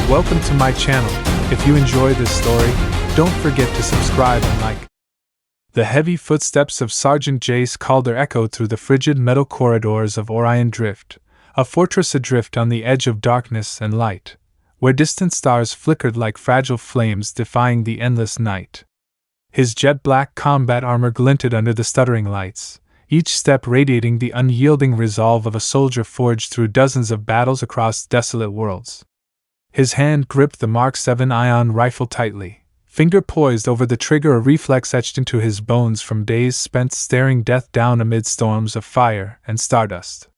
Welcome to my channel. If you enjoy this story, don't forget to subscribe and like. The heavy footsteps of Sergeant Jace Calder echoed through the frigid metal corridors of Orion Drift, a fortress adrift on the edge of darkness and light, where distant stars flickered like fragile flames defying the endless night. His jet-black combat armor glinted under the stuttering lights, each step radiating the unyielding resolve of a soldier forged through dozens of battles across desolate worlds. His hand gripped the Mark 7 ion rifle tightly, finger poised over the trigger, a reflex etched into his bones from days spent staring death down amid storms of fire and stardust.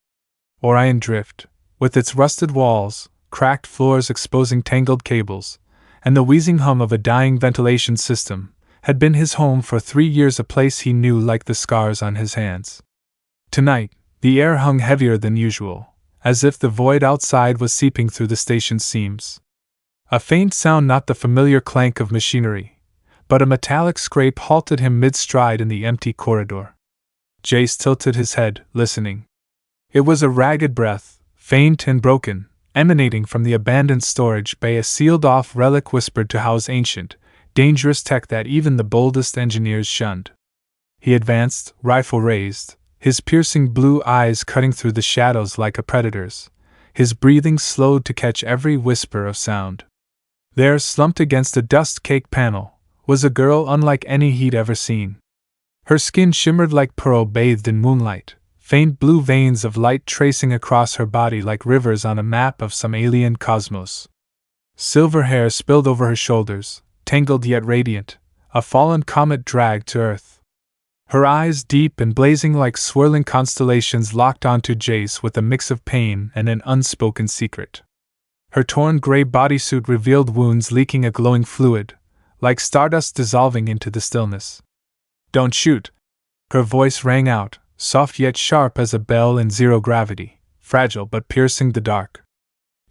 Orion Drift, with its rusted walls, cracked floors exposing tangled cables, and the wheezing hum of a dying ventilation system, had been his home for 3 years, a place he knew like the scars on his hands. Tonight, the air hung heavier than usual, as if the void outside was seeping through the station's seams. A faint sound, not the familiar clank of machinery, but a metallic scrape, halted him mid-stride in the empty corridor. Jace tilted his head, listening. It was a ragged breath, faint and broken, emanating from the abandoned storage bay. A sealed-off relic whispered to house ancient, dangerous tech that even the boldest engineers shunned. He advanced, rifle raised, his piercing blue eyes cutting through the shadows like a predator's, his breathing slowed to catch every whisper of sound. There, slumped against a dust-caked panel, was a girl unlike any he'd ever seen. Her skin shimmered like pearl bathed in moonlight, faint blue veins of light tracing across her body like rivers on a map of some alien cosmos. Silver hair spilled over her shoulders, tangled yet radiant, a fallen comet dragged to earth. Her eyes, deep and blazing like swirling constellations, locked onto Jace with a mix of pain and an unspoken secret. Her torn gray bodysuit revealed wounds leaking a glowing fluid, like stardust dissolving into the stillness. "Don't shoot!" Her voice rang out, soft yet sharp as a bell in zero gravity, fragile but piercing the dark.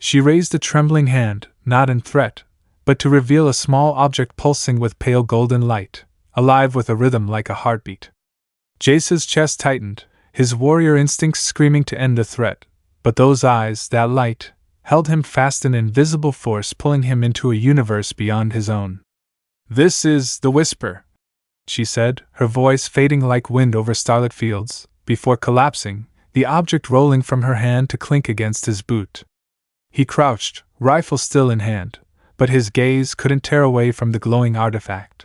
She raised a trembling hand, not in threat, but to reveal a small object pulsing with pale golden light, alive with a rhythm like a heartbeat. Jace's chest tightened, his warrior instincts screaming to end the threat, but those eyes, that light, held him fast, an invisible force pulling him into a universe beyond his own. "This is the Whisper," she said, her voice fading like wind over starlit fields, before collapsing, the object rolling from her hand to clink against his boot. He crouched, rifle still in hand, but his gaze couldn't tear away from the glowing artifact.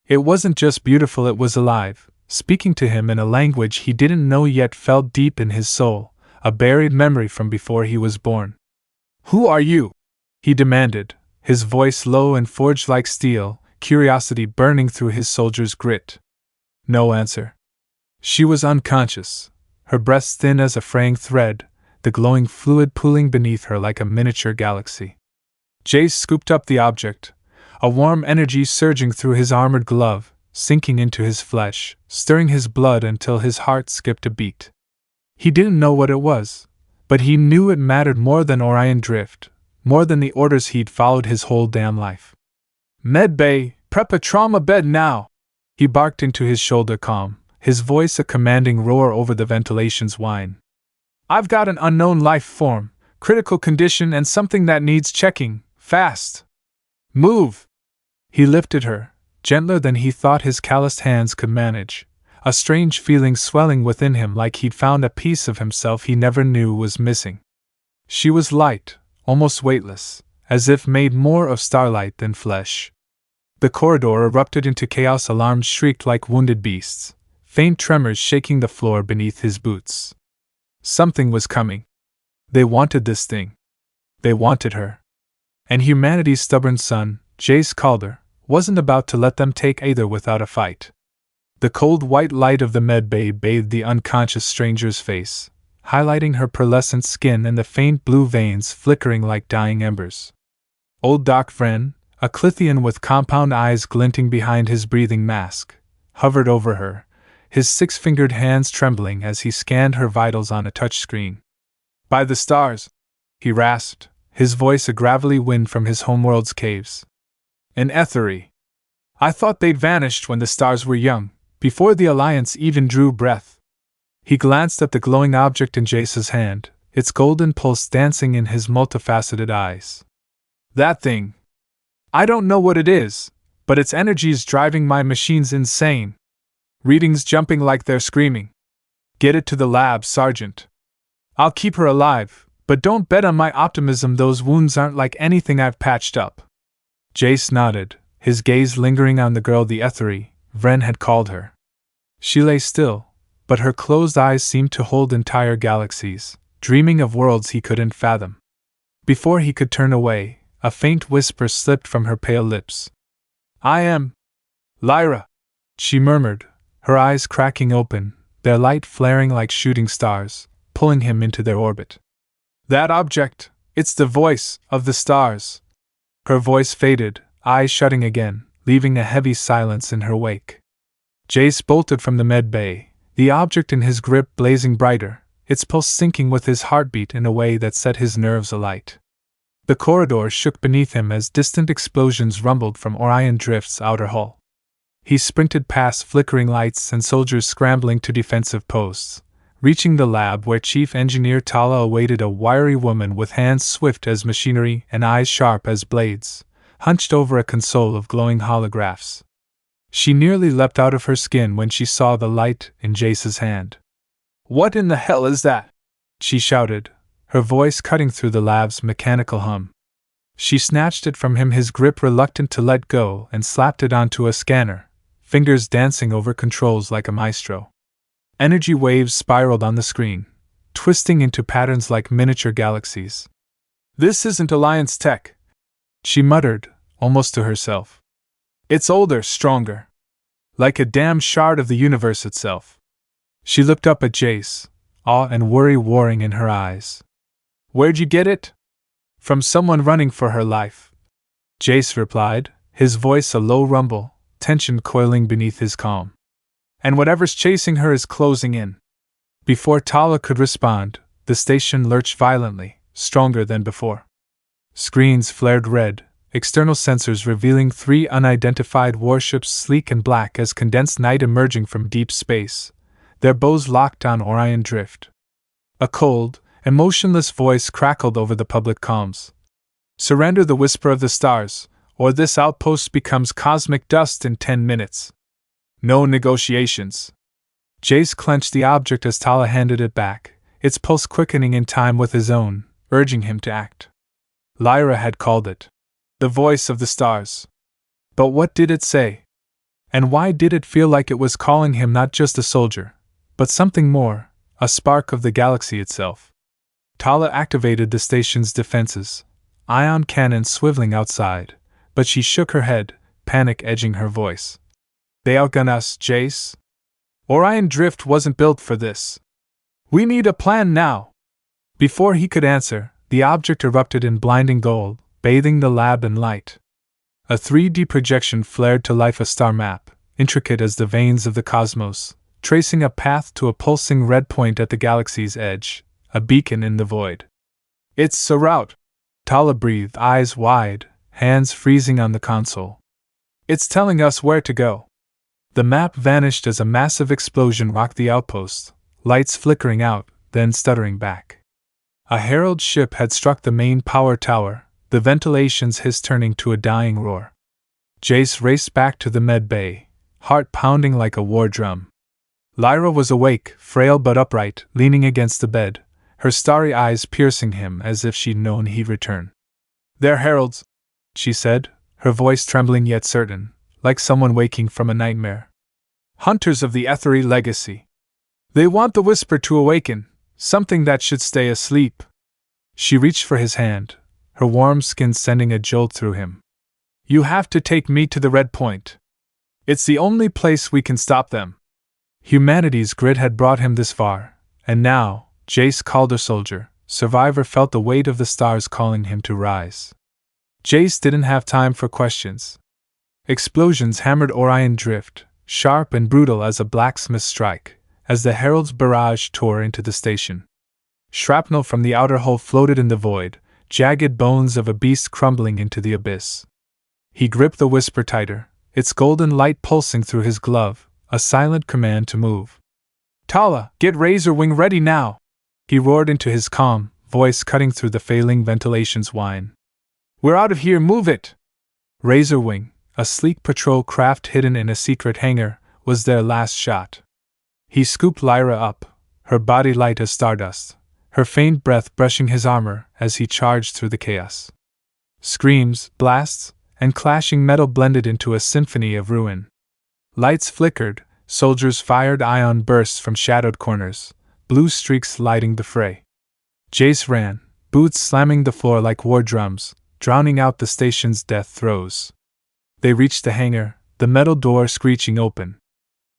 It wasn't just beautiful, it was alive, speaking to him in a language he didn't know yet, felt deep in his soul, a buried memory from before he was born. "Who are you?" he demanded, his voice low and forged like steel, curiosity burning through his soldier's grit. No answer. She was unconscious, her breast thin as a fraying thread, the glowing fluid pooling beneath her like a miniature galaxy. Jace scooped up the object, a warm energy surging through his armored glove, sinking into his flesh, stirring his blood until his heart skipped a beat. He didn't know what it was, but he knew it mattered more than Orion Drift, more than the orders he'd followed his whole damn life. "Medbay, prep a trauma bed now!" he barked into his shoulder calm, his voice a commanding roar over the ventilation's whine. "I've got an unknown life form, critical condition, and something that needs checking, fast. Move!" He lifted her, gentler than he thought his calloused hands could manage, a strange feeling swelling within him like he'd found a piece of himself he never knew was missing. She was light, almost weightless, as if made more of starlight than flesh. The corridor erupted into chaos, alarms shrieked like wounded beasts, faint tremors shaking the floor beneath his boots. Something was coming. They wanted this thing. They wanted her. And humanity's stubborn son, Jace Calder, wasn't about to let them take either without a fight. The cold white light of the medbay bathed the unconscious stranger's face, highlighting her pearlescent skin and the faint blue veins flickering like dying embers. Old Doc Vren, a Clithian with compound eyes glinting behind his breathing mask, hovered over her, his six-fingered hands trembling as he scanned her vitals on a touchscreen. "By the stars!" he rasped, his voice a gravelly wind from his homeworld's caves. "An Aetheri. I thought they'd vanished when the stars were young, before the Alliance even drew breath." He glanced at the glowing object in Jace's hand, its golden pulse dancing in his multifaceted eyes. That thing. I don't know what it is, but its energy is driving my machines insane. Readings jumping like they're screaming. Get it to the lab, Sergeant. I'll keep her alive, but don't bet on my optimism. Those wounds aren't like anything I've patched up. Jace nodded, his gaze lingering on the girl the Aetheri, Vren had called her. She lay still, but her closed eyes seemed to hold entire galaxies, dreaming of worlds he couldn't fathom. Before he could turn away, a faint whisper slipped from her pale lips. I am Lyra, she murmured, her eyes cracking open, their light flaring like shooting stars, pulling him into their orbit. That object, it's the voice of the stars. Her voice faded, eyes shutting again, leaving a heavy silence in her wake. Jace bolted from the med bay, the object in his grip blazing brighter, its pulse syncing with his heartbeat in a way that set his nerves alight. The corridor shook beneath him as distant explosions rumbled from Orion Drift's outer hull. He sprinted past flickering lights and soldiers scrambling to defensive posts, reaching the lab where Chief Engineer Tala awaited, a wiry woman with hands swift as machinery and eyes sharp as blades, hunched over a console of glowing holographs. She nearly leapt out of her skin when she saw the light in Jace's hand. What in the hell is that? She shouted, her voice cutting through the lab's mechanical hum. She snatched it from him, his grip reluctant to let go, and slapped it onto a scanner, fingers dancing over controls like a maestro. Energy waves spiraled on the screen, twisting into patterns like miniature galaxies. This isn't Alliance tech, she muttered, almost to herself. It's older, stronger. Like a damn shard of the universe itself. She looked up at Jace, awe and worry warring in her eyes. Where'd you get it? From someone running for her life. Jace replied, his voice a low rumble, tension coiling beneath his calm. And whatever's chasing her is closing in. Before Tala could respond, the station lurched violently, stronger than before. Screens flared red, external sensors revealing 3 unidentified warships sleek and black as condensed night emerging from deep space, their bows locked on Orion Drift. A cold, emotionless voice crackled over the public comms. Surrender, the whisper of the stars, or this outpost becomes cosmic dust in 10 minutes. No negotiations. Jace clenched the object as Tala handed it back, its pulse quickening in time with his own, urging him to act. Lyra had called it the voice of the stars. But what did it say? And why did it feel like it was calling him not just a soldier, but something more, a spark of the galaxy itself? Tala activated the station's defenses, ion cannons swiveling outside, but she shook her head, panic edging her voice. They outgun us, Jace. Orion Drift wasn't built for this. We need a plan now. Before he could answer, the object erupted in blinding gold, bathing the lab in light. A 3D projection flared to life, a star map, intricate as the veins of the cosmos, tracing a path to a pulsing red point at the galaxy's edge, a beacon in the void. It's a route, Tala breathed, eyes wide, hands freezing on the console. It's telling us where to go. The map vanished as a massive explosion rocked the outpost, lights flickering out, then stuttering back. A Herald ship had struck the main power tower, the ventilation's hiss turning to a dying roar. Jace raced back to the med bay, heart pounding like a war drum. Lyra was awake, frail but upright, leaning against the bed, her starry eyes piercing him as if she'd known he'd return. They're Heralds, she said, her voice trembling yet certain, like someone waking from a nightmare. Hunters of the Aetheri legacy. They want the whisper to awaken, something that should stay asleep. She reached for his hand, her warm skin sending a jolt through him. You have to take me to the Red Point. It's the only place we can stop them. Humanity's grit had brought him this far, and now, Jace Calder, soldier, survivor, felt the weight of the stars calling him to rise. Jace didn't have time for questions. Explosions hammered Orion Drift, sharp and brutal as a blacksmith's strike, as the Herald's barrage tore into the station. Shrapnel from the outer hull floated in the void, jagged bones of a beast crumbling into the abyss. He gripped the whisper tighter, its golden light pulsing through his glove, a silent command to move. Tala, get Razor Wing ready now! He roared into his calm voice, cutting through the failing ventilation's whine. We're out of here, move it! Razorwing, a sleek patrol craft hidden in a secret hangar, was their last shot. He scooped Lyra up, her body light as stardust, her faint breath brushing his armor as he charged through the chaos. Screams, blasts, and clashing metal blended into a symphony of ruin. Lights flickered, soldiers fired ion bursts from shadowed corners, blue streaks lighting the fray. Jace ran, boots slamming the floor like war drums, drowning out the station's death throes. They reached the hangar, the metal door screeching open.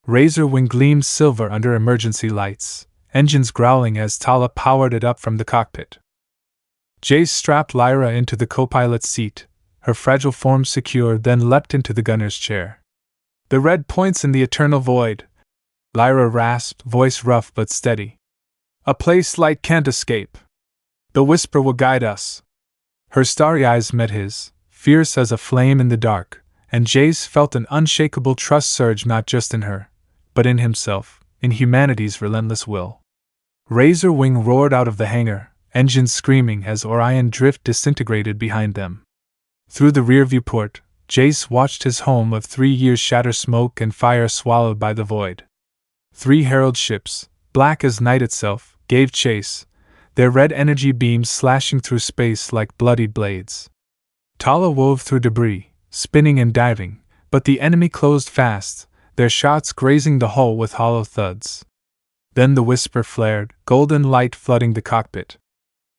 Razorwing gleamed silver under emergency lights, engines growling as Tala powered it up from the cockpit. Jace strapped Lyra into the co-pilot's seat, her fragile form secure, then leapt into the gunner's chair. The red points in the eternal void, Lyra rasped, voice rough but steady. A place light can't escape. The whisper will guide us. Her starry eyes met his, fierce as a flame in the dark, and Jace felt an unshakable trust surge not just in her, but in himself, in humanity's relentless will. Razorwing roared out of the hangar, engines screaming as Orion Drift disintegrated behind them. Through the rearview port, Jace watched his home of 3 years shatter, smoke and fire swallowed by the void. 3 Herald ships, black as night itself, gave chase, their red energy beams slashing through space like bloodied blades. Tala wove through debris, spinning and diving, but the enemy closed fast, their shots grazing the hull with hollow thuds. Then the whisper flared, golden light flooding the cockpit.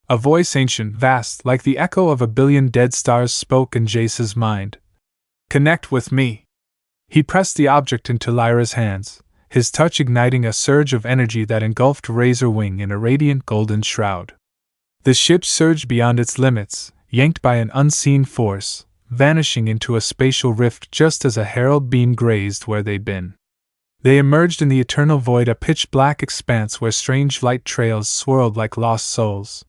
A voice ancient, vast, like the echo of a billion dead stars spoke in Jace's mind. Connect with me. He pressed the object into Lyra's hands, his touch igniting a surge of energy that engulfed Razorwing in a radiant golden shroud. The ship surged beyond its limits, yanked by an unseen force, vanishing into a spatial rift just as a herald beam grazed where they'd been. They emerged in the eternal void, a pitch-black expanse where strange light trails swirled like lost souls.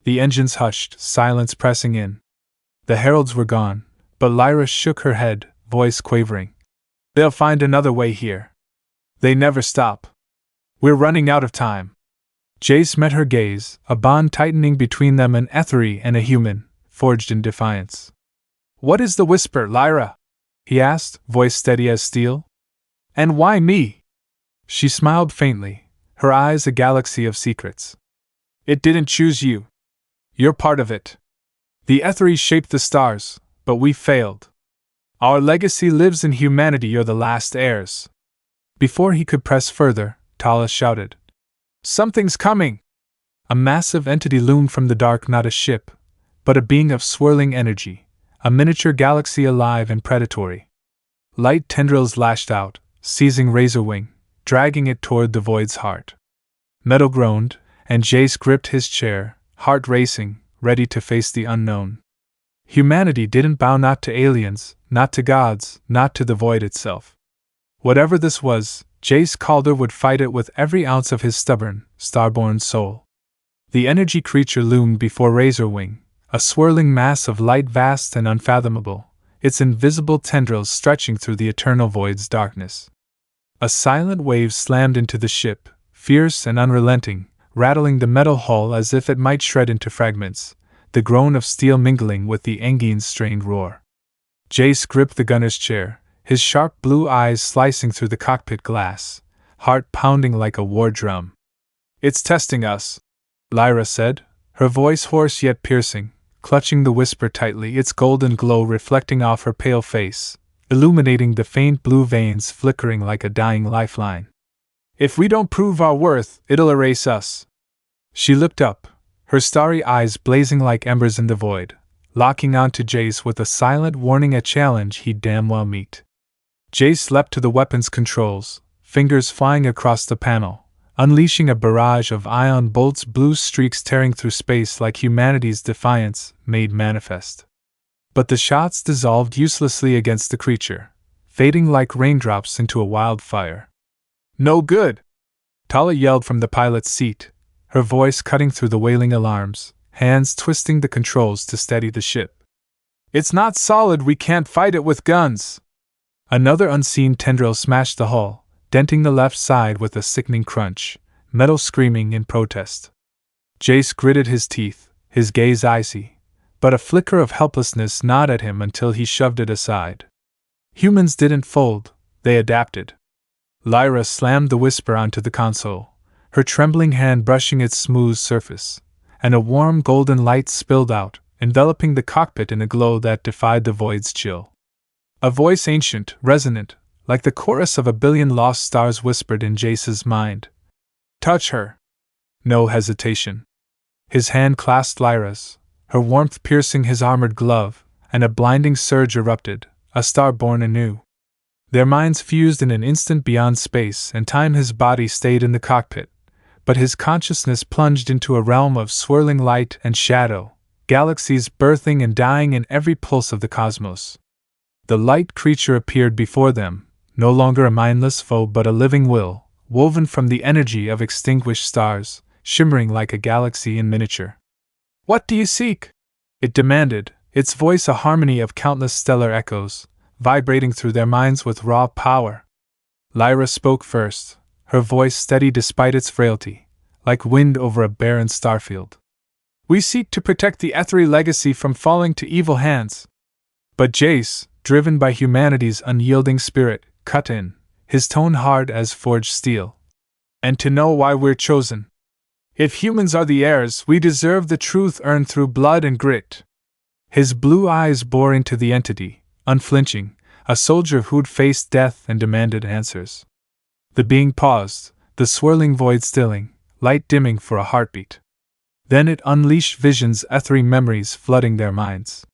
The engines hushed, silence pressing in. The heralds were gone, but Lyra shook her head, voice quavering. They'll find another way here. They never stop. We're running out of time. Jace met her gaze, a bond tightening between them, an Aetheri and a human, forged in defiance. What is the whisper, Lyra? He asked, voice steady as steel. And why me? She smiled faintly, her eyes a galaxy of secrets. It didn't choose you. You're part of it. The Aetheri shaped the stars, but we failed. Our legacy lives in humanity. You're the last heirs. Before he could press further, Tala shouted. Something's coming! A massive entity loomed from the dark, not a ship, but a being of swirling energy, a miniature galaxy alive and predatory. Light tendrils lashed out, seizing Razorwing, dragging it toward the void's heart. Metal groaned, and Jace gripped his chair, heart racing, ready to face the unknown. Humanity didn't bow, not to aliens, not to gods, not to the void itself. Whatever this was, Jace Calder would fight it with every ounce of his stubborn, starborn soul. The energy creature loomed before Razorwing, a swirling mass of light vast and unfathomable, its invisible tendrils stretching through the eternal void's darkness. A silent wave slammed into the ship, fierce and unrelenting, rattling the metal hull as if it might shred into fragments, the groan of steel mingling with the engine's strained roar. Jace gripped the gunner's chair, his sharp blue eyes slicing through the cockpit glass, heart pounding like a war drum. It's testing us, Lyra said, her voice hoarse yet piercing, clutching the whisper tightly, its golden glow reflecting off her pale face, illuminating the faint blue veins flickering like a dying lifeline. If we don't prove our worth, it'll erase us. She looked up, her starry eyes blazing like embers in the void, locking onto Jace with a silent warning, a challenge he'd damn well meet. Jace leapt to the weapons controls, fingers flying across the panel, unleashing a barrage of ion bolts, blue streaks tearing through space like humanity's defiance made manifest. But the shots dissolved uselessly against the creature, fading like raindrops into a wildfire. No good! Tala yelled from the pilot's seat, her voice cutting through the wailing alarms, hands twisting the controls to steady the ship. It's not solid, we can't fight it with guns! Another unseen tendril smashed the hull, denting the left side with a sickening crunch, metal screaming in protest. Jace gritted his teeth, his gaze icy, but a flicker of helplessness gnawed at him until he shoved it aside. Humans didn't fold, they adapted. Lyra slammed the whisper onto the console, her trembling hand brushing its smooth surface, and a warm golden light spilled out, enveloping the cockpit in a glow that defied the void's chill. A voice ancient, resonant, like the chorus of a billion lost stars whispered in Jace's mind. Touch her. No hesitation. His hand clasped Lyra's, her warmth piercing his armored glove, and a blinding surge erupted, a star born anew. Their minds fused in an instant beyond space and time. His body stayed in the cockpit, but his consciousness plunged into a realm of swirling light and shadow, galaxies birthing and dying in every pulse of the cosmos. The light creature appeared before them, no longer a mindless foe but a living will, woven from the energy of extinguished stars, shimmering like a galaxy in miniature. What do you seek? It demanded, its voice a harmony of countless stellar echoes, vibrating through their minds with raw power. Lyra spoke first, her voice steady despite its frailty, like wind over a barren starfield. We seek to protect the Aetheri legacy from falling to evil hands. But Jace, driven by humanity's unyielding spirit, cut in, his tone hard as forged steel. And to know why we're chosen. If humans are the heirs, we deserve the truth earned through blood and grit. His blue eyes bore into the entity, unflinching, a soldier who'd faced death and demanded answers. The being paused, the swirling void stilling, light dimming for a heartbeat. Then it unleashed visions, Aetheri memories flooding their minds.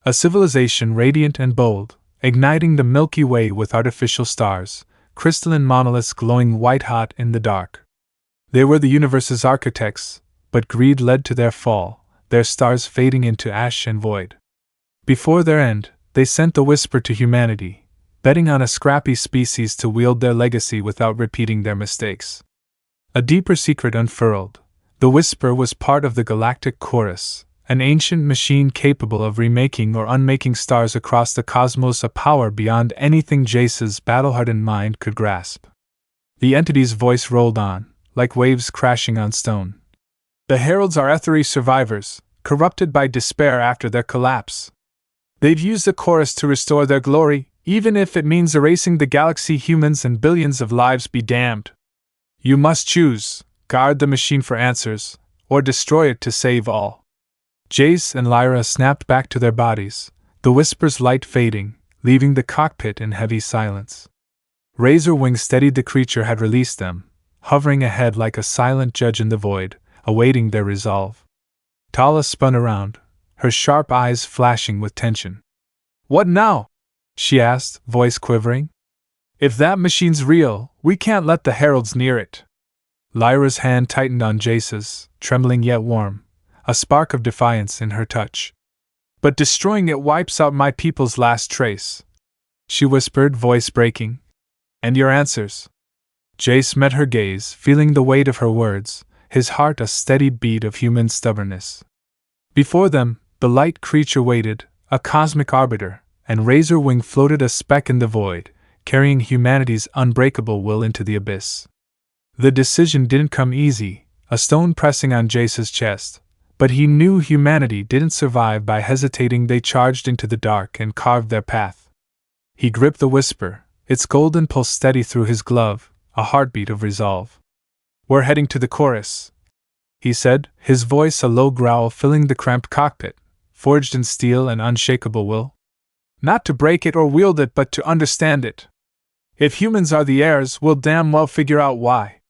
A civilization radiant and bold, igniting the Milky Way with artificial stars, crystalline monoliths glowing white-hot in the dark. They were the universe's architects, but greed led to their fall, their stars fading into ash and void. Before their end, they sent the whisper to humanity, betting on a scrappy species to wield their legacy without repeating their mistakes. A deeper secret unfurled. The whisper was part of the Galactic Chorus, an ancient machine capable of remaking or unmaking stars across the cosmos, a power beyond anything Jace's battle-hardened mind could grasp. The entity's voice rolled on, like waves crashing on stone. The Heralds are Aetheri survivors, corrupted by despair after their collapse. They've used the chorus to restore their glory, even if it means erasing the galaxy. Humans and billions of lives be damned. You must choose, guard the machine for answers, or destroy it to save all. Jace and Lyra snapped back to their bodies, the whisper's light fading, leaving the cockpit in heavy silence. Razorwing steadied the creature had released them, hovering ahead like a silent judge in the void, awaiting their resolve. Tala spun around, her sharp eyes flashing with tension. What now? She asked, voice quivering. If that machine's real, we can't let the Heralds near it. Lyra's hand tightened on Jace's, trembling yet warm, a spark of defiance in her touch. But destroying it wipes out my people's last trace, she whispered, voice breaking. And your answers? Jace met her gaze, feeling the weight of her words, his heart a steady beat of human stubbornness. Before them, the light creature waited, a cosmic arbiter, and Razorwing floated a speck in the void, carrying humanity's unbreakable will into the abyss. The decision didn't come easy, a stone pressing on Jace's chest, but he knew humanity didn't survive by hesitating. They charged into the dark and carved their path. He gripped the whisper, its golden pulse steady through his glove, a heartbeat of resolve. We're heading to the chorus, he said, his voice a low growl filling the cramped cockpit, forged in steel and unshakable will. Not to break it or wield it, but to understand it. If humans are the heirs, we'll damn well figure out why.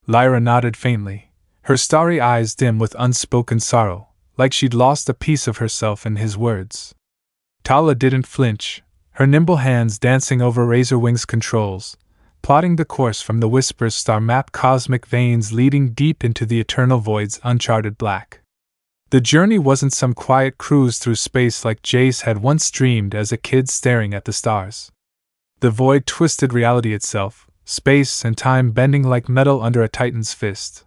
Lyra nodded faintly, her starry eyes dim with unspoken sorrow, like she'd lost a piece of herself in his words. Tala didn't flinch, her nimble hands dancing over Razorwing's controls, plotting the course from the whisper's star-mapped cosmic veins leading deep into the eternal void's uncharted black. The journey wasn't some quiet cruise through space like Jace had once dreamed as a kid staring at the stars. The void twisted reality itself, space and time bending like metal under a titan's fist.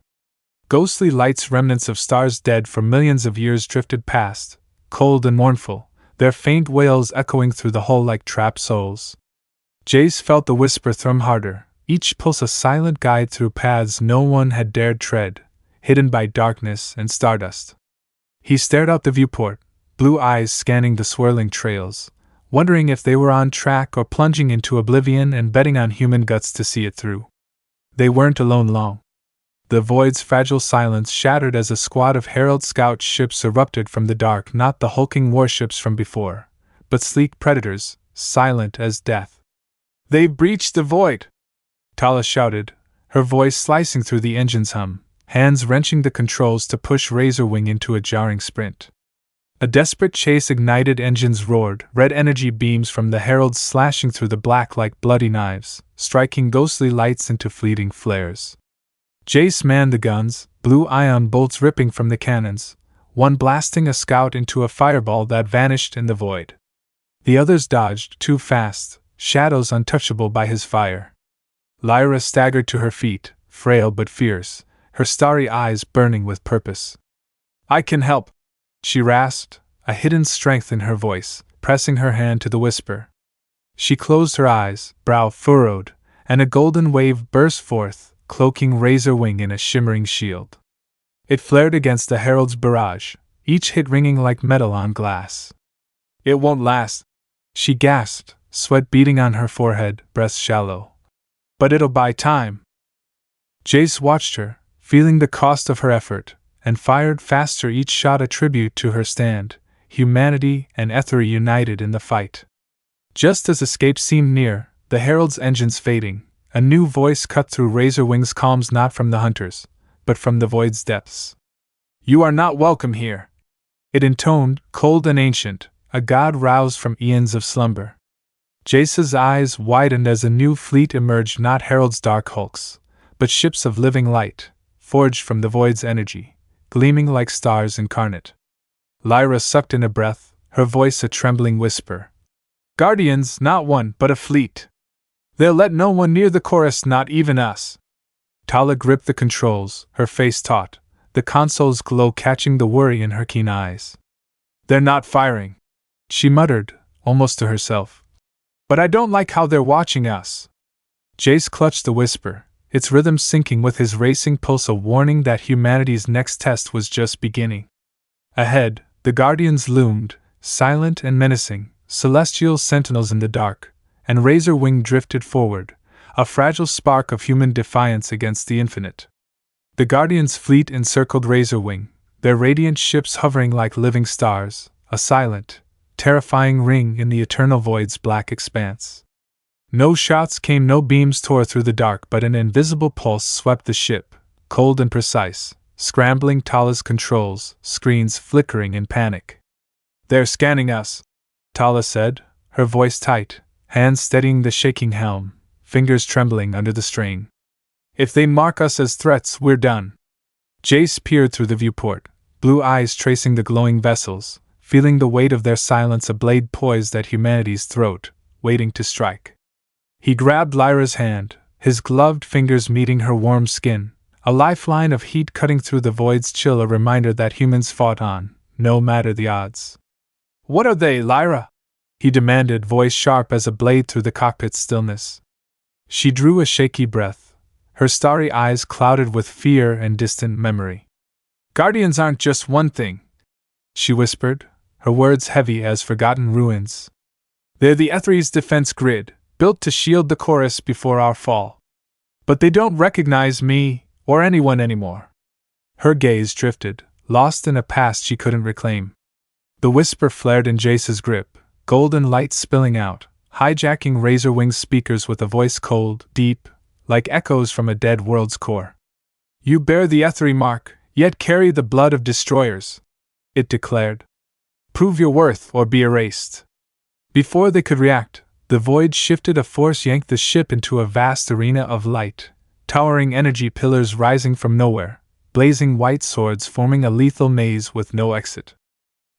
Ghostly lights, remnants of stars dead for millions of years, drifted past, cold and mournful, their faint wails echoing through the hull like trapped souls. Jace felt the whisper thrum harder, each pulse a silent guide through paths no one had dared tread, hidden by darkness and stardust. He stared out the viewport, blue eyes scanning the swirling trails, wondering if they were on track or plunging into oblivion and betting on human guts to see it through. They weren't alone long. The void's fragile silence shattered as a squad of Herald scout ships erupted from the dark, not the hulking warships from before, but sleek predators, silent as death. "They've breached the void!" Tala shouted, her voice slicing through the engine's hum, hands wrenching the controls to push Razorwing into a jarring sprint. A desperate chase ignited, engines roared, red energy beams from the Heralds slashing through the black like bloody knives, striking ghostly lights into fleeting flares. Jace manned the guns, blue ion bolts ripping from the cannons, one blasting a scout into a fireball that vanished in the void. The others dodged, too fast, shadows untouchable by his fire. Lyra staggered to her feet, frail but fierce, her starry eyes burning with purpose. "I can help," she rasped, a hidden strength in her voice, pressing her hand to the whisper. She closed her eyes, brow furrowed, and a golden wave burst forth, cloaking Razorwing in a shimmering shield. It flared against the Herald's barrage, each hit ringing like metal on glass. "It won't last," she gasped, sweat beading on her forehead, breath shallow. "But it'll buy time." Jace watched her, feeling the cost of her effort, and fired faster, each shot a tribute to her stand, humanity and Aetheri united in the fight. Just as escape seemed near, the Herald's engines fading, a new voice cut through Razorwing's calms, not from the hunters, but from the void's depths. "You are not welcome here," it intoned, cold and ancient, a god roused from eons of slumber. Jace's eyes widened as a new fleet emerged, not Herald's dark hulks, but ships of living light, forged from the void's energy, gleaming like stars incarnate. Lyra sucked in a breath, her voice a trembling whisper. "Guardians, not one, but a fleet. They'll let no one near the chorus, not even us." Tala gripped the controls, her face taut, the console's glow catching the worry in her keen eyes. "They're not firing," she muttered, almost to herself. "But I don't like how they're watching us." Jace clutched the whisper, its rhythm syncing with his racing pulse, a warning that humanity's next test was just beginning. Ahead, the Guardians loomed, silent and menacing, celestial sentinels in the dark, and Razorwing drifted forward, a fragile spark of human defiance against the infinite. The Guardians' fleet encircled Razorwing, their radiant ships hovering like living stars, a silent, terrifying ring in the eternal void's black expanse. No shots came, no beams tore through the dark, but an invisible pulse swept the ship, cold and precise, scrambling Tala's controls, screens flickering in panic. "They're scanning us," Tala said, her voice tight, hands steadying the shaking helm, fingers trembling under the strain. "If they mark us as threats, we're done." Jace peered through the viewport, blue eyes tracing the glowing vessels, feeling the weight of their silence, a blade poised at humanity's throat, waiting to strike. He grabbed Lyra's hand, his gloved fingers meeting her warm skin, a lifeline of heat cutting through the void's chill, a reminder that humans fought on, no matter the odds. "What are they, Lyra?" he demanded, voice sharp as a blade through the cockpit's stillness. She drew a shaky breath, her starry eyes clouded with fear and distant memory. "Guardians aren't just one thing," she whispered, her words heavy as forgotten ruins. "They're the Aetheri's defense grid, built to shield the chorus before our fall. But they don't recognize me, or anyone anymore." Her gaze drifted, lost in a past she couldn't reclaim. The whisper flared in Jace's grip, golden light spilling out, hijacking Razorwing's speakers with a voice cold, deep, like echoes from a dead world's core. "You bear the Aetheri mark, yet carry the blood of destroyers," it declared. "Prove your worth or be erased." Before they could react, the void shifted, a force yanked the ship into a vast arena of light, towering energy pillars rising from nowhere, blazing white swords forming a lethal maze with no exit.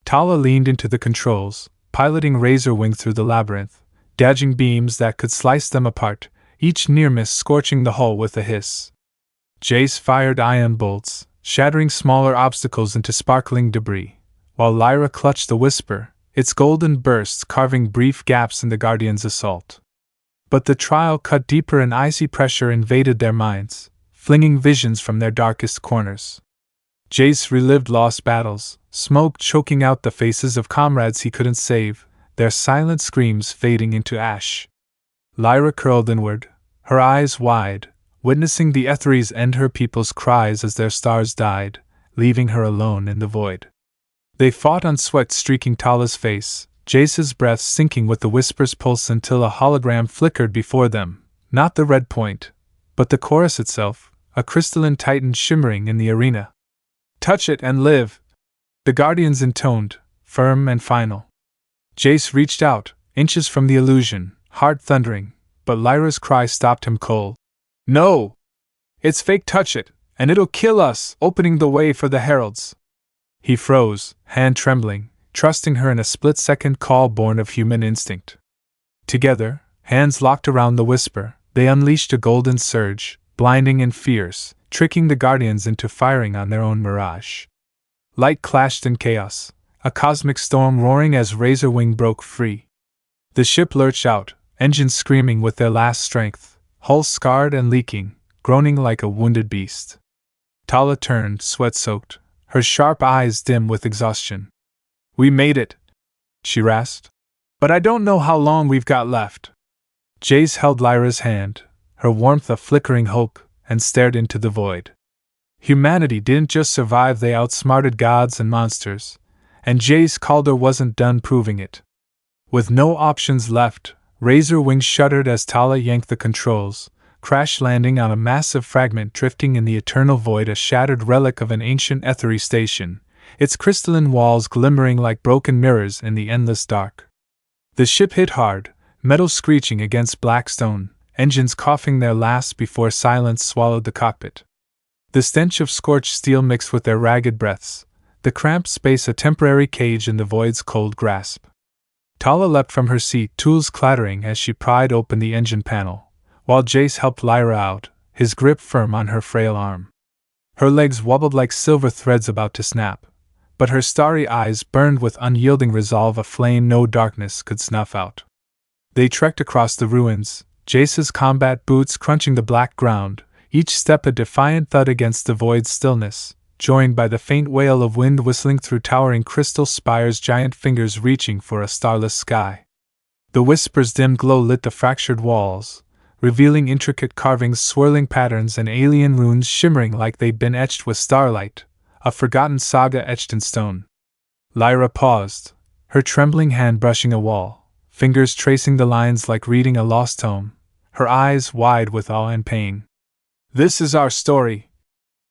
Tala leaned into the controls, piloting Razorwing through the labyrinth, dodging beams that could slice them apart, each near miss scorching the hull with a hiss. Jace fired ion bolts, shattering smaller obstacles into sparkling debris, while Lyra clutched the whisper, its golden bursts carving brief gaps in the Guardians' assault. But the trial cut deeper, and icy pressure invaded their minds, flinging visions from their darkest corners. Jace relived lost battles, smoke choking out the faces of comrades he couldn't save, their silent screams fading into ash. Lyra curled inward, her eyes wide, witnessing the Aetheris end her people's cries as their stars died, leaving her alone in the void. They fought on sweat streaking Tala's face, Jace's breath sinking with the whisper's pulse until a hologram flickered before them, not the red point, but the chorus itself, a crystalline titan shimmering in the arena. "Touch it and live," the guardians intoned, firm and final. Jace reached out, inches from the illusion, heart thundering, but Lyra's cry stopped him cold. "No! It's fake, touch it, and it'll kill us," opening the way for the Heralds. He froze, hand trembling, trusting her in a split-second call born of human instinct. Together, hands locked around the whisper, they unleashed a golden surge, blinding and fierce, tricking the guardians into firing on their own mirage. Light clashed in chaos, a cosmic storm roaring as Razorwing broke free. The ship lurched out, engines screaming with their last strength, hull scarred and leaking, groaning like a wounded beast. Tala turned, sweat-soaked, her sharp eyes dim with exhaustion. "We made it," she rasped. "But I don't know how long we've got left." Jace held Lyra's hand, her warmth a flickering hope, and stared into the void. Humanity didn't just survive, they outsmarted gods and monsters, and Jace Calder wasn't done proving it. With no options left, Razorwing shuddered as Tala yanked the controls, crash landing on a massive fragment drifting in the eternal void, a shattered relic of an ancient Aetheri station, its crystalline walls glimmering like broken mirrors in the endless dark. The ship hit hard, metal screeching against black stone, engines coughing their last before silence swallowed the cockpit. The stench of scorched steel mixed with their ragged breaths, the cramped space a temporary cage in the void's cold grasp. Tala leapt from her seat, tools clattering as she pried open the engine panel, while Jace helped Lyra out, his grip firm on her frail arm. Her legs wobbled like silver threads about to snap, but her starry eyes burned with unyielding resolve, a flame no darkness could snuff out. They trekked across the ruins, Jace's combat boots crunching the black ground, each step a defiant thud against the void's stillness, joined by the faint wail of wind whistling through towering crystal spires, giant fingers reaching for a starless sky. The whisper's dim glow lit the fractured walls, revealing intricate carvings, swirling patterns, and alien runes shimmering like they'd been etched with starlight, a forgotten saga etched in stone. Lyra paused, her trembling hand brushing a wall, fingers tracing the lines like reading a lost tome, her eyes wide with awe and pain. "This is our story,"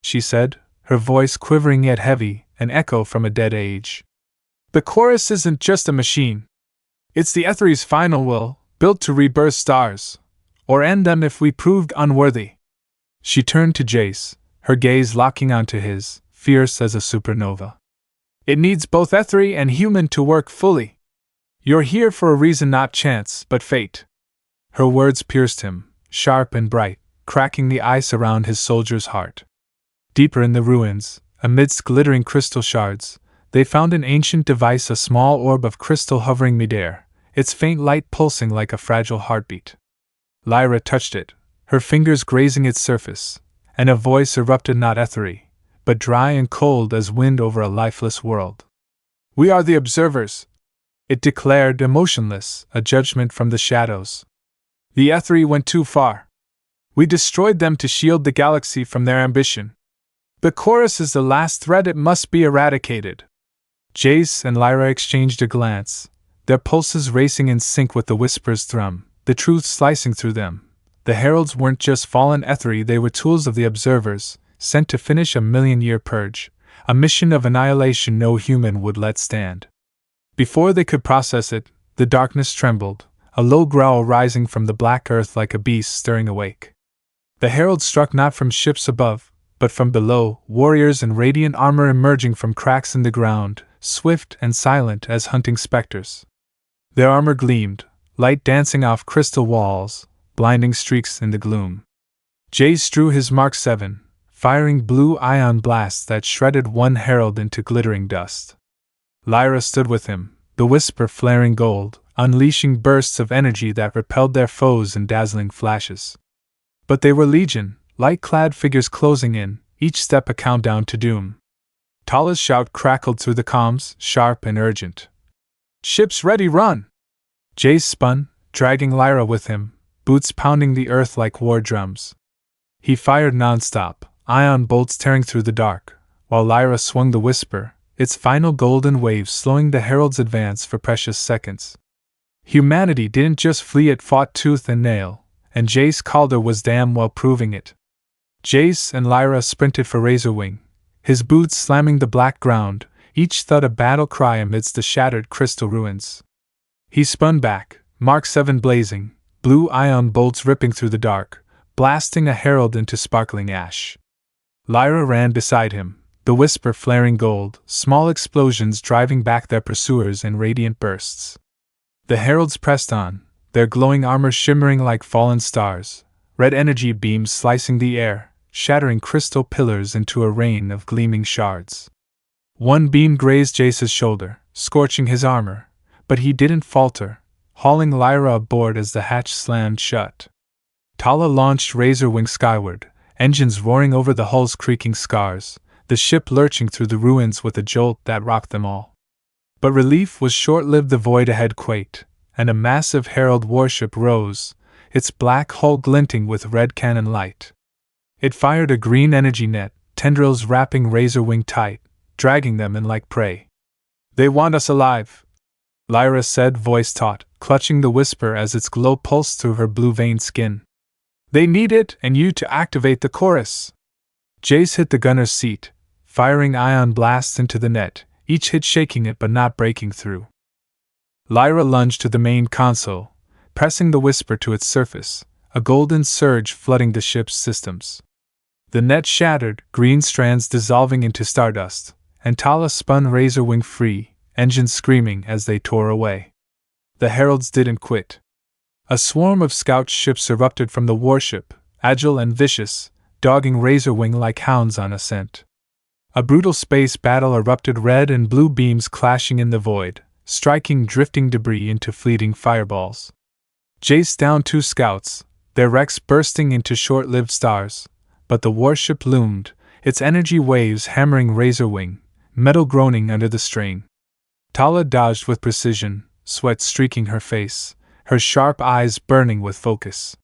she said, her voice quivering yet heavy, an echo from a dead age. "The chorus isn't just a machine. It's the Aetheri's final will, built to rebirth stars, or end them if we proved unworthy." She turned to Jace, her gaze locking onto his, fierce as a supernova. "It needs both Aetheri and human to work fully. You're here for a reason, not chance, but fate." Her words pierced him, sharp and bright, cracking the ice around his soldier's heart. Deeper in the ruins, amidst glittering crystal shards, they found an ancient device, a small orb of crystal hovering midair, its faint light pulsing like a fragile heartbeat. Lyra touched it, her fingers grazing its surface, and a voice erupted, not Aetheri, but dry and cold as wind over a lifeless world. "We are the observers," it declared, emotionless, a judgment from the shadows. "The Aetheri went too far. We destroyed them to shield the galaxy from their ambition. The chorus is the last threat, it must be eradicated." Jace and Lyra exchanged a glance, their pulses racing in sync with the whisper's thrum, the truth slicing through them. The Heralds weren't just fallen Aetheri, they were tools of the observers, sent to finish a million-year purge, a mission of annihilation no human would let stand. Before they could process it, the darkness trembled, a low growl rising from the black earth like a beast stirring awake. The heralds struck not from ships above, but from below, warriors in radiant armor emerging from cracks in the ground, swift and silent as hunting specters. Their armor gleamed, light dancing off crystal walls, blinding streaks in the gloom. Jace drew his Mark 7, firing blue ion blasts that shredded one herald into glittering dust. Lyra stood with him, the whisper flaring gold, unleashing bursts of energy that repelled their foes in dazzling flashes. But they were legion, light-clad figures closing in, each step a countdown to doom. Tala's shout crackled through the comms, sharp and urgent. Ships ready, run! Jace spun, dragging Lyra with him, boots pounding the earth like war drums. He fired nonstop, ion bolts tearing through the dark, while Lyra swung the Whisper, its final golden wave slowing the Heralds' advance for precious seconds. Humanity didn't just flee, it fought tooth and nail, and Jace Calder was damn well proving it. Jace and Lyra sprinted for Razorwing, his boots slamming the black ground, each thud a battle cry amidst the shattered crystal ruins. He spun back, Mark 7 blazing, blue ion bolts ripping through the dark, blasting a herald into sparkling ash. Lyra ran beside him, the Whisper flaring gold, small explosions driving back their pursuers in radiant bursts. The heralds pressed on, their glowing armor shimmering like fallen stars, red energy beams slicing the air, shattering crystal pillars into a rain of gleaming shards. One beam grazed Jace's shoulder, scorching his armor, but he didn't falter, hauling Lyra aboard as the hatch slammed shut. Tala launched Razorwing skyward, engines roaring over the hull's creaking scars, the ship lurching through the ruins with a jolt that rocked them all. But relief was short-lived. The void ahead quaked, and a massive Herald warship rose, its black hull glinting with red cannon light. It fired a green energy net, tendrils wrapping Razorwing tight, dragging them in like prey. They want us alive, Lyra said, voice taut, clutching the Whisper as its glow pulsed through her blue-veined skin. They need it and you to activate the chorus. Jace hit the gunner's seat, firing ion blasts into the net, each hit shaking it but not breaking through. Lyra lunged to the main console, pressing the Whisper to its surface, a golden surge flooding the ship's systems. The net shattered, green strands dissolving into stardust, and Tala spun Razorwing free, engines screaming as they tore away. The Heralds didn't quit. A swarm of scout ships erupted from the warship, agile and vicious, dogging Razorwing like hounds on a scent. A brutal space battle erupted, red and blue beams clashing in the void, striking drifting debris into fleeting fireballs. Jace downed 2 scouts, their wrecks bursting into short-lived stars, but the warship loomed, its energy waves hammering Razorwing, metal groaning under the strain. Tala dodged with precision, sweat streaking her face, her sharp eyes burning with focus.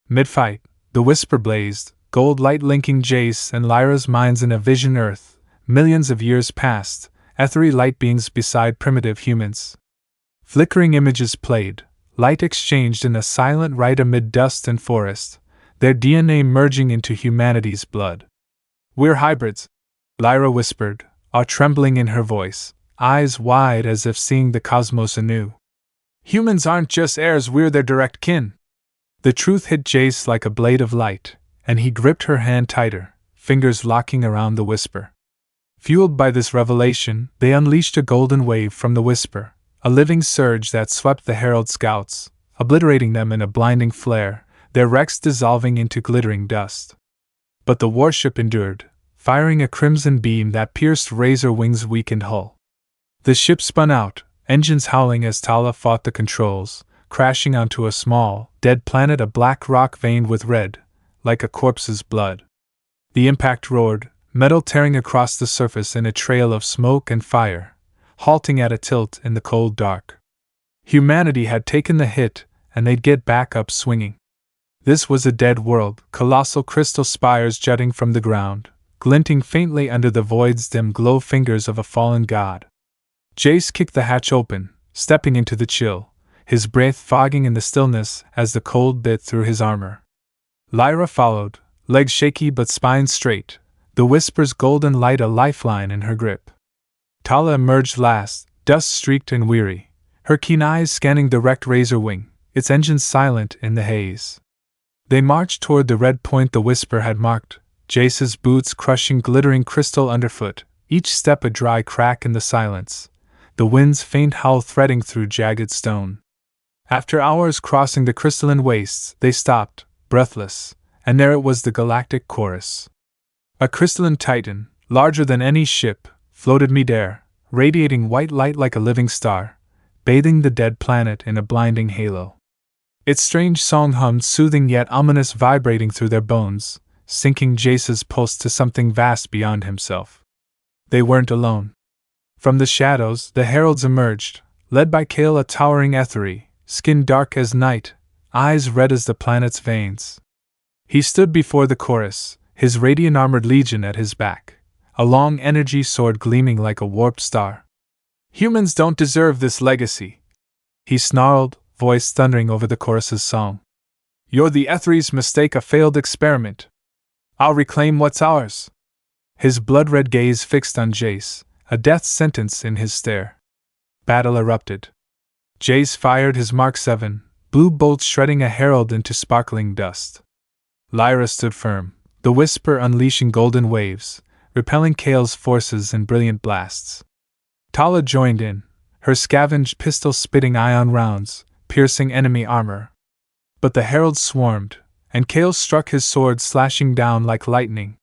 Mid-fight, the Whisper blazed, gold light linking Jace and Lyra's minds in a vision Earth, millions of years past, Aetheri light beings beside primitive humans. Flickering images played, light exchanged in a silent rite amid dust and forest, their DNA merging into humanity's blood. We're hybrids, Lyra whispered, awe trembling in her voice, eyes wide as if seeing the cosmos anew. Humans aren't just heirs, we're their direct kin. The truth hit Jace like a blade of light, and he gripped her hand tighter, fingers locking around the Whisper. Fueled by this revelation, they unleashed a golden wave from the Whisper, a living surge that swept the Herald scouts, obliterating them in a blinding flare, their wrecks dissolving into glittering dust. But the warship endured, firing a crimson beam that pierced Razorwing's weakened hull. The ship spun out, engines howling as Tala fought the controls, crashing onto a small, dead planet, a black rock veined with red, like a corpse's blood. The impact roared, metal tearing across the surface in a trail of smoke and fire, halting at a tilt in the cold dark. Humanity had taken the hit, and they'd get back up swinging. This was a dead world, colossal crystal spires jutting from the ground, glinting faintly under the void's dim glow, fingers of a fallen god. Jace kicked the hatch open, stepping into the chill, his breath fogging in the stillness as the cold bit through his armor. Lyra followed, legs shaky but spine straight, the Whisper's golden light a lifeline in her grip. Tala emerged last, dust-streaked and weary, her keen eyes scanning the wrecked Razorwing, its engines silent in the haze. They marched toward the red point the Whisper had marked, Jace's boots crushing glittering crystal underfoot, each step a dry crack in the silence, the wind's faint howl threading through jagged stone. After hours crossing the crystalline wastes, they stopped, breathless, and there it was, the Galactic Chorus. A crystalline titan, larger than any ship, floated midair, radiating white light like a living star, bathing the dead planet in a blinding halo. Its strange song hummed soothing yet ominous, vibrating through their bones, sinking Jace's pulse to something vast beyond himself. They weren't alone. From the shadows, the Heralds emerged, led by Kale, a towering Aetheri, skin dark as night, eyes red as the planet's veins. He stood before the chorus, his radiant armored legion at his back, a long energy sword gleaming like a warped star. "Humans don't deserve this legacy," he snarled, voice thundering over the chorus's song. "You're the Aetheri's mistake, a failed experiment. I'll reclaim what's ours." His blood-red gaze fixed on Jace, a death sentence in his stare. Battle erupted. Jace fired his Mark 7, blue bolts shredding a herald into sparkling dust. Lyra stood firm, the whisper unleashing golden waves, repelling Kale's forces in brilliant blasts. Tala joined in, her scavenged pistol spitting ion rounds, piercing enemy armor. But the heralds swarmed, and Kale struck his sword, slashing down like lightning.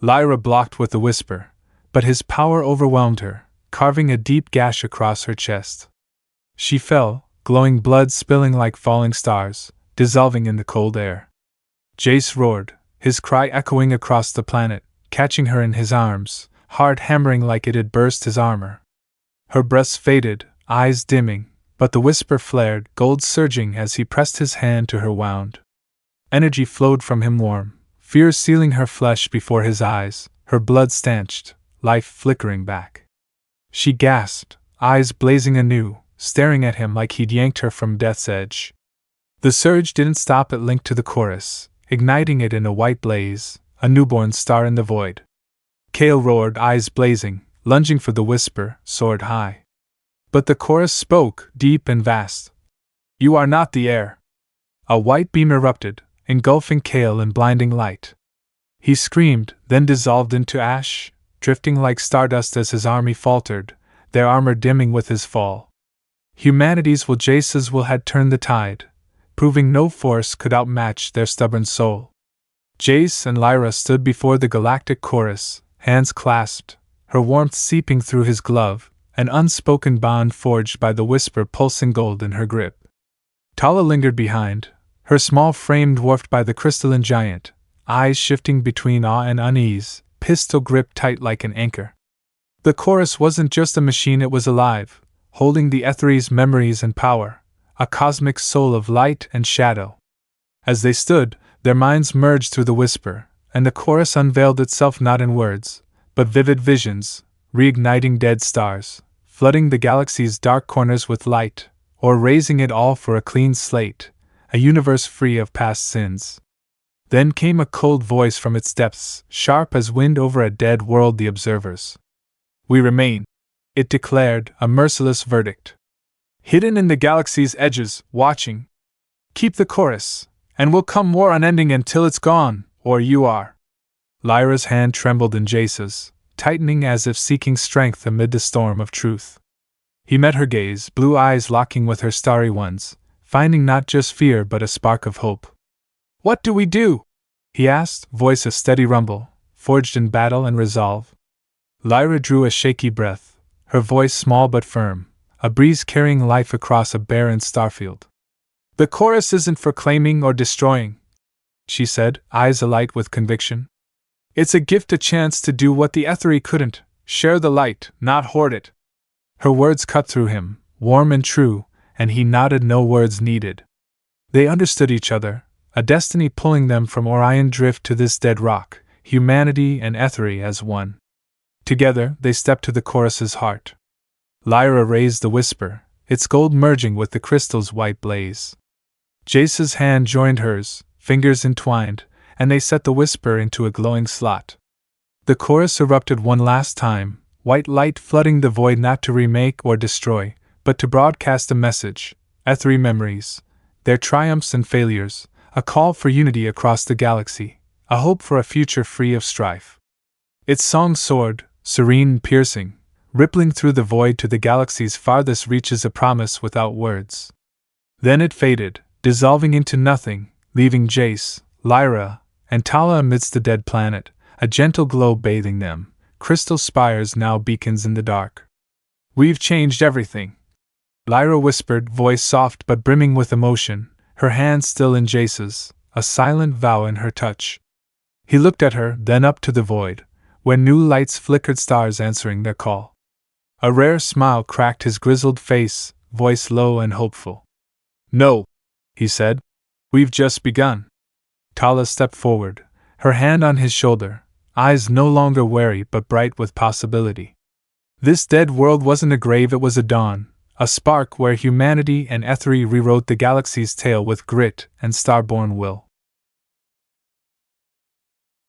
Lyra blocked with the whisper, but his power overwhelmed her, carving a deep gash across her chest. She fell, glowing blood spilling like falling stars, dissolving in the cold air. Jace roared, his cry echoing across the planet, catching her in his arms, heart hammering like it had burst his armor. Her breaths faded, eyes dimming, but the whisper flared, gold surging as he pressed his hand to her wound. Energy flowed from him warm, fear sealing her flesh before his eyes, her blood stanched, life flickering back. She gasped, eyes blazing anew, staring at him like he'd yanked her from death's edge. The surge didn't stop at linked to the chorus, igniting it in a white blaze, a newborn star in the void. Kale roared, eyes blazing, lunging for the whisper, sword high. But the chorus spoke, deep and vast. "You are not the heir." A white beam erupted, engulfing Kale in blinding light. He screamed, then dissolved into ash, drifting like stardust as his army faltered, their armor dimming with his fall. Humanity's will, Jace's will, had turned the tide, proving no force could outmatch their stubborn soul. Jace and Lyra stood before the Galactic Chorus, hands clasped, her warmth seeping through his glove, an unspoken bond forged by the whisper pulsing gold in her grip. Tala lingered behind, her small frame dwarfed by the crystalline giant, eyes shifting between awe and unease, pistol gripped tight like an anchor. The chorus wasn't just a machine, it was alive, holding the Aetheri's memories and power, a cosmic soul of light and shadow. As they stood, their minds merged through the whisper, and the chorus unveiled itself not in words, but vivid visions, reigniting dead stars, flooding the galaxy's dark corners with light, or raising it all for a clean slate, a universe free of past sins. Then came a cold voice from its depths, sharp as wind over a dead world. "The observers. We remain," it declared, a merciless verdict. "Hidden in the galaxy's edges, watching. Keep the chorus, and we'll come more unending until it's gone, or you are." Lyra's hand trembled in Jace's, tightening as if seeking strength amid the storm of truth. He met her gaze, blue eyes locking with her starry ones, finding not just fear but a spark of hope. "What do we do?" he asked, voice a steady rumble, forged in battle and resolve. Lyra drew a shaky breath, her voice small but firm, a breeze carrying life across a barren starfield. "The chorus isn't for claiming or destroying," she said, eyes alight with conviction. "It's a gift, a chance to do what the Aetheri couldn't, share the light, not hoard it." Her words cut through him, warm and true, and he nodded, no words needed. They understood each other, a destiny pulling them from Orion Drift to this dead rock, humanity and Aetheri as one. Together, they stepped to the chorus's heart. Lyra raised the whisper, its gold merging with the crystal's white blaze. Jace's hand joined hers, fingers entwined, and they set the whisper into a glowing slot. The chorus erupted one last time, white light flooding the void, not to remake or destroy, but to broadcast a message, Aetheri memories, their triumphs and failures, a call for unity across the galaxy, a hope for a future free of strife. Its song soared, serene and piercing, rippling through the void to the galaxy's farthest reaches, a promise without words. Then it faded, dissolving into nothing, leaving Jace, Lyra, and Tala amidst the dead planet, a gentle glow bathing them, crystal spires now beacons in the dark. "We've changed everything," Lyra whispered, voice soft but brimming with emotion, her hand still in Jace's, a silent vow in her touch. He looked at her, then up to the void, when new lights flickered, stars answering their call. A rare smile cracked his grizzled face, voice low and hopeful. "No," he said. "We've just begun." Tala stepped forward, her hand on his shoulder, eyes no longer wary but bright with possibility. This dead world wasn't a grave, it was a dawn, a spark where humanity and Aetheri rewrote the galaxy's tale with grit and starborn will.